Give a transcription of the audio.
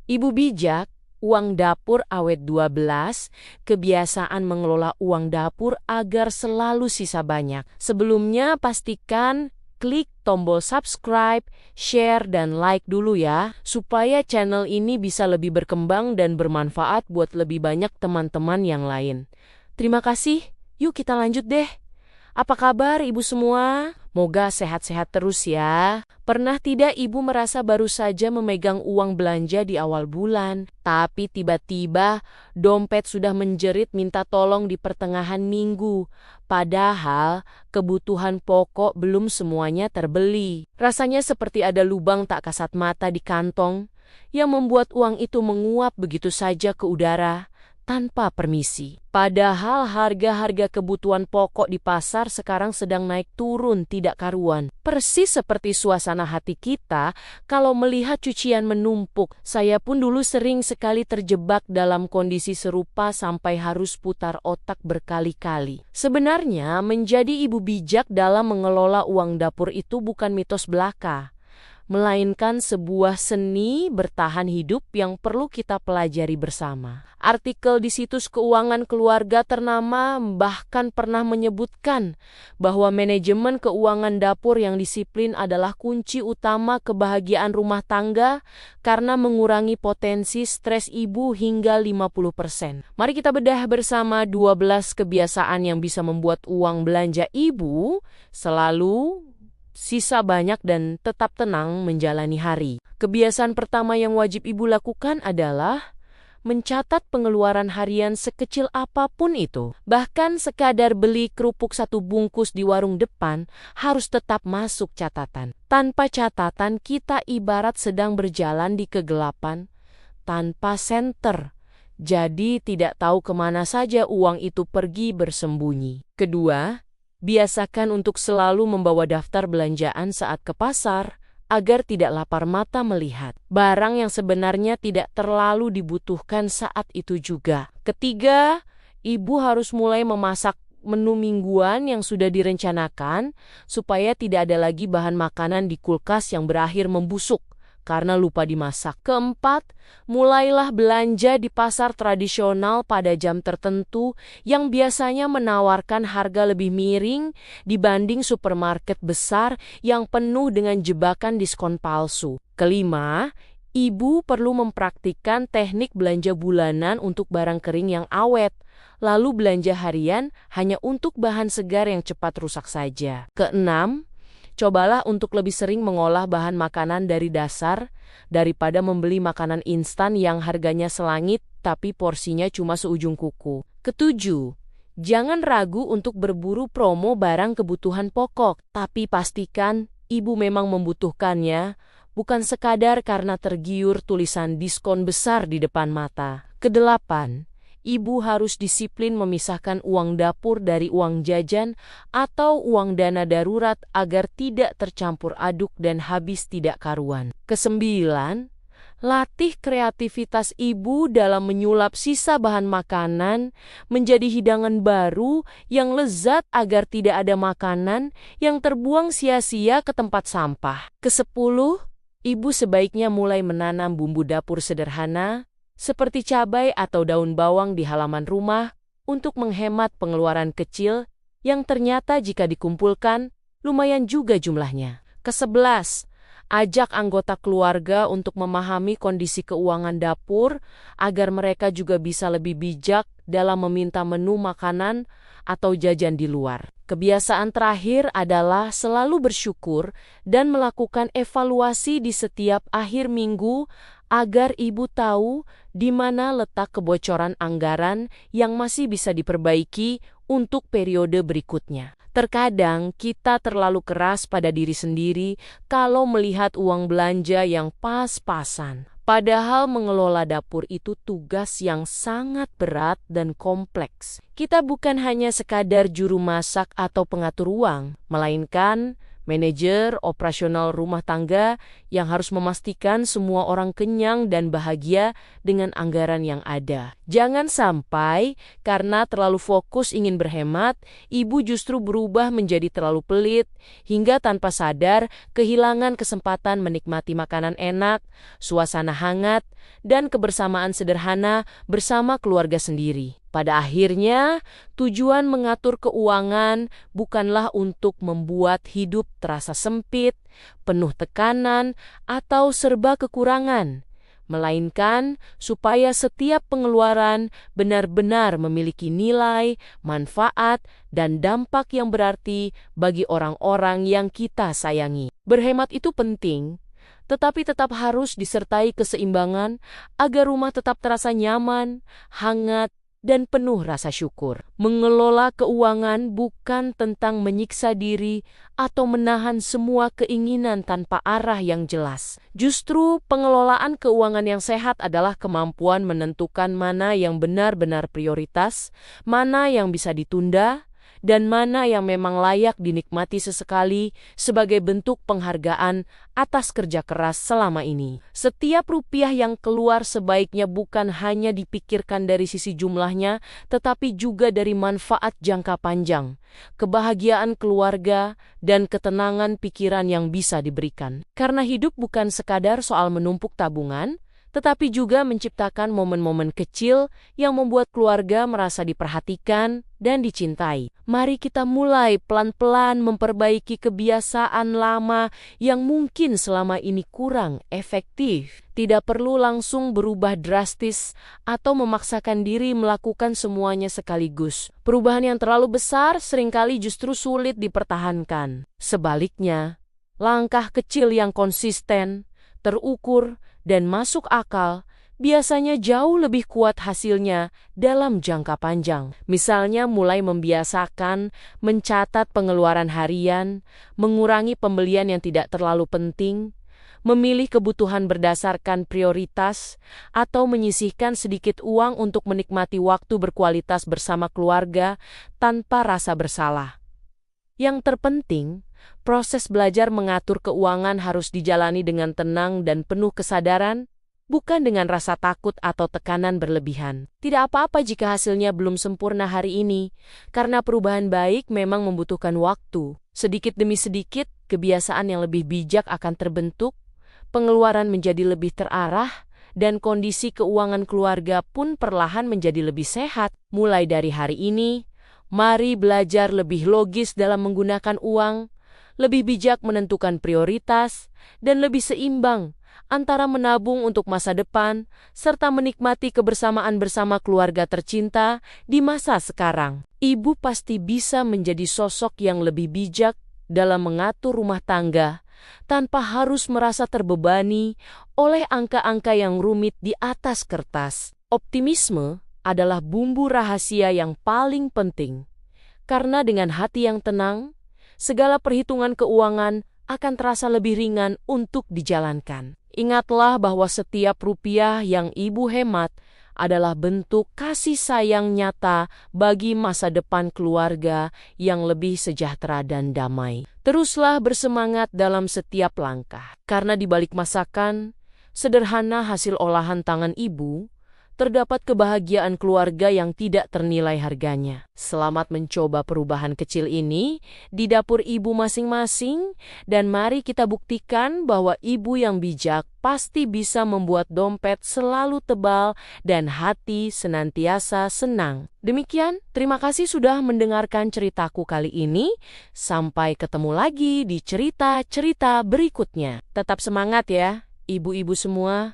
Ibu bijak, uang dapur awet 12, kebiasaan mengelola uang dapur agar selalu sisa banyak. Sebelumnya pastikan klik tombol subscribe, share, dan like dulu ya, supaya channel ini bisa lebih berkembang dan bermanfaat buat lebih banyak teman-teman yang lain. Terima kasih, yuk kita lanjut deh. Apa kabar ibu semua? Moga sehat-sehat terus ya. Pernah tidak ibu merasa baru saja memegang uang belanja di awal bulan, tapi tiba-tiba dompet sudah menjerit minta tolong di pertengahan minggu, padahal kebutuhan pokok belum semuanya terbeli. Rasanya seperti ada lubang tak kasat mata di kantong yang membuat uang itu menguap begitu saja ke udara tanpa permisi. Padahal harga-harga kebutuhan pokok di pasar sekarang sedang naik turun tidak karuan. Persis seperti suasana hati kita kalau melihat cucian menumpuk. Saya pun dulu sering sekali terjebak dalam kondisi serupa sampai harus putar otak berkali-kali. Sebenarnya menjadi ibu bijak dalam mengelola uang dapur itu bukan mitos belaka, melainkan sebuah seni bertahan hidup yang perlu kita pelajari bersama. Artikel di situs keuangan keluarga ternama bahkan pernah menyebutkan bahwa manajemen keuangan dapur yang disiplin adalah kunci utama kebahagiaan rumah tangga karena mengurangi potensi stres ibu hingga 50%. Mari kita bedah bersama 12 kebiasaan yang bisa membuat uang belanja ibu selalu sisa banyak dan tetap tenang menjalani hari. Kebiasaan pertama yang wajib ibu lakukan adalah mencatat pengeluaran harian sekecil apapun itu. Bahkan sekadar beli kerupuk satu bungkus di warung depan harus tetap masuk catatan. Tanpa catatan kita ibarat sedang berjalan di kegelapan tanpa senter. Jadi tidak tahu kemana saja uang itu pergi bersembunyi. Kedua, biasakan untuk selalu membawa daftar belanjaan saat ke pasar, agar tidak lapar mata melihat barang yang sebenarnya tidak terlalu dibutuhkan saat itu juga. Ketiga, ibu harus mulai memasak menu mingguan yang sudah direncanakan, supaya tidak ada lagi bahan makanan di kulkas yang berakhir membusuk karena lupa dimasak. Keempat, mulailah belanja di pasar tradisional pada jam tertentu yang biasanya menawarkan harga lebih miring dibanding supermarket besar yang penuh dengan jebakan diskon palsu. Kelima, ibu perlu mempraktikkan teknik belanja bulanan untuk barang kering yang awet, lalu belanja harian hanya untuk bahan segar yang cepat rusak saja. Keenam, cobalah untuk lebih sering mengolah bahan makanan dari dasar daripada membeli makanan instan yang harganya selangit tapi porsinya cuma seujung kuku. Ketujuh, jangan ragu untuk berburu promo barang kebutuhan pokok, tapi pastikan ibu memang membutuhkannya, bukan sekadar karena tergiur tulisan diskon besar di depan mata. Kedelapan, ibu harus disiplin memisahkan uang dapur dari uang jajan atau uang dana darurat agar tidak tercampur aduk dan habis tidak karuan. Kesembilan, latih kreativitas ibu dalam menyulap sisa bahan makanan menjadi hidangan baru yang lezat agar tidak ada makanan yang terbuang sia-sia ke tempat sampah. Kesepuluh, ibu sebaiknya mulai menanam bumbu dapur sederhana seperti cabai atau daun bawang di halaman rumah untuk menghemat pengeluaran kecil yang ternyata jika dikumpulkan lumayan juga jumlahnya. Kesebelas, ajak anggota keluarga untuk memahami kondisi keuangan dapur agar mereka juga bisa lebih bijak dalam meminta menu makanan atau jajan di luar. Kebiasaan terakhir adalah selalu bersyukur dan melakukan evaluasi di setiap akhir minggu agar ibu tahu di mana letak kebocoran anggaran yang masih bisa diperbaiki untuk periode berikutnya. Terkadang kita terlalu keras pada diri sendiri kalau melihat uang belanja yang pas-pasan. Padahal mengelola dapur itu tugas yang sangat berat dan kompleks. Kita bukan hanya sekadar juru masak atau pengatur uang, melainkan manajer operasional rumah tangga yang harus memastikan semua orang kenyang dan bahagia dengan anggaran yang ada. Jangan sampai karena terlalu fokus ingin berhemat, ibu justru berubah menjadi terlalu pelit, hingga tanpa sadar kehilangan kesempatan menikmati makanan enak, suasana hangat, dan kebersamaan sederhana bersama keluarga sendiri. Pada akhirnya, tujuan mengatur keuangan bukanlah untuk membuat hidup terasa sempit, penuh tekanan, atau serba kekurangan, melainkan supaya setiap pengeluaran benar-benar memiliki nilai, manfaat, dan dampak yang berarti bagi orang-orang yang kita sayangi. Berhemat itu penting, tetapi tetap harus disertai keseimbangan agar rumah tetap terasa nyaman, hangat, dan penuh rasa syukur. Mengelola keuangan bukan tentang menyiksa diri atau menahan semua keinginan tanpa arah yang jelas. Justru pengelolaan keuangan yang sehat adalah kemampuan menentukan mana yang benar-benar prioritas, mana yang bisa ditunda, dan mana yang memang layak dinikmati sesekali sebagai bentuk penghargaan atas kerja keras selama ini. Setiap rupiah yang keluar sebaiknya bukan hanya dipikirkan dari sisi jumlahnya, tetapi juga dari manfaat jangka panjang, kebahagiaan keluarga, dan ketenangan pikiran yang bisa diberikan. Karena hidup bukan sekadar soal menumpuk tabungan, tetapi juga menciptakan momen-momen kecil yang membuat keluarga merasa diperhatikan dan dicintai. Mari kita mulai pelan-pelan memperbaiki kebiasaan lama yang mungkin selama ini kurang efektif. Tidak perlu langsung berubah drastis atau memaksakan diri melakukan semuanya sekaligus. Perubahan yang terlalu besar seringkali justru sulit dipertahankan. Sebaliknya, langkah kecil yang konsisten, terukur, dan masuk akal, biasanya jauh lebih kuat hasilnya dalam jangka panjang. Misalnya mulai membiasakan mencatat pengeluaran harian, mengurangi pembelian yang tidak terlalu penting, memilih kebutuhan berdasarkan prioritas, atau menyisihkan sedikit uang untuk menikmati waktu berkualitas bersama keluarga tanpa rasa bersalah. Yang terpenting, proses belajar mengatur keuangan harus dijalani dengan tenang dan penuh kesadaran, bukan dengan rasa takut atau tekanan berlebihan. Tidak apa-apa jika hasilnya belum sempurna hari ini, karena perubahan baik memang membutuhkan waktu. Sedikit demi sedikit, kebiasaan yang lebih bijak akan terbentuk, pengeluaran menjadi lebih terarah, dan kondisi keuangan keluarga pun perlahan menjadi lebih sehat. Mulai dari hari ini, mari belajar lebih logis dalam menggunakan uang, lebih bijak menentukan prioritas, dan lebih seimbang antara menabung untuk masa depan serta menikmati kebersamaan bersama keluarga tercinta di masa sekarang. Ibu pasti bisa menjadi sosok yang lebih bijak dalam mengatur rumah tangga tanpa harus merasa terbebani oleh angka-angka yang rumit di atas kertas. Optimisme adalah bumbu rahasia yang paling penting, karena dengan hati yang tenang, segala perhitungan keuangan akan terasa lebih ringan untuk dijalankan. Ingatlah bahwa setiap rupiah yang ibu hemat adalah bentuk kasih sayang nyata bagi masa depan keluarga yang lebih sejahtera dan damai. Teruslah bersemangat dalam setiap langkah, karena di balik masakan sederhana hasil olahan tangan ibu, terdapat kebahagiaan keluarga yang tidak ternilai harganya. Selamat mencoba perubahan kecil ini di dapur ibu masing-masing, dan mari kita buktikan bahwa ibu yang bijak pasti bisa membuat dompet selalu tebal dan hati senantiasa senang. Demikian, terima kasih sudah mendengarkan ceritaku kali ini. Sampai ketemu lagi di cerita-cerita berikutnya. Tetap semangat ya, ibu-ibu semua.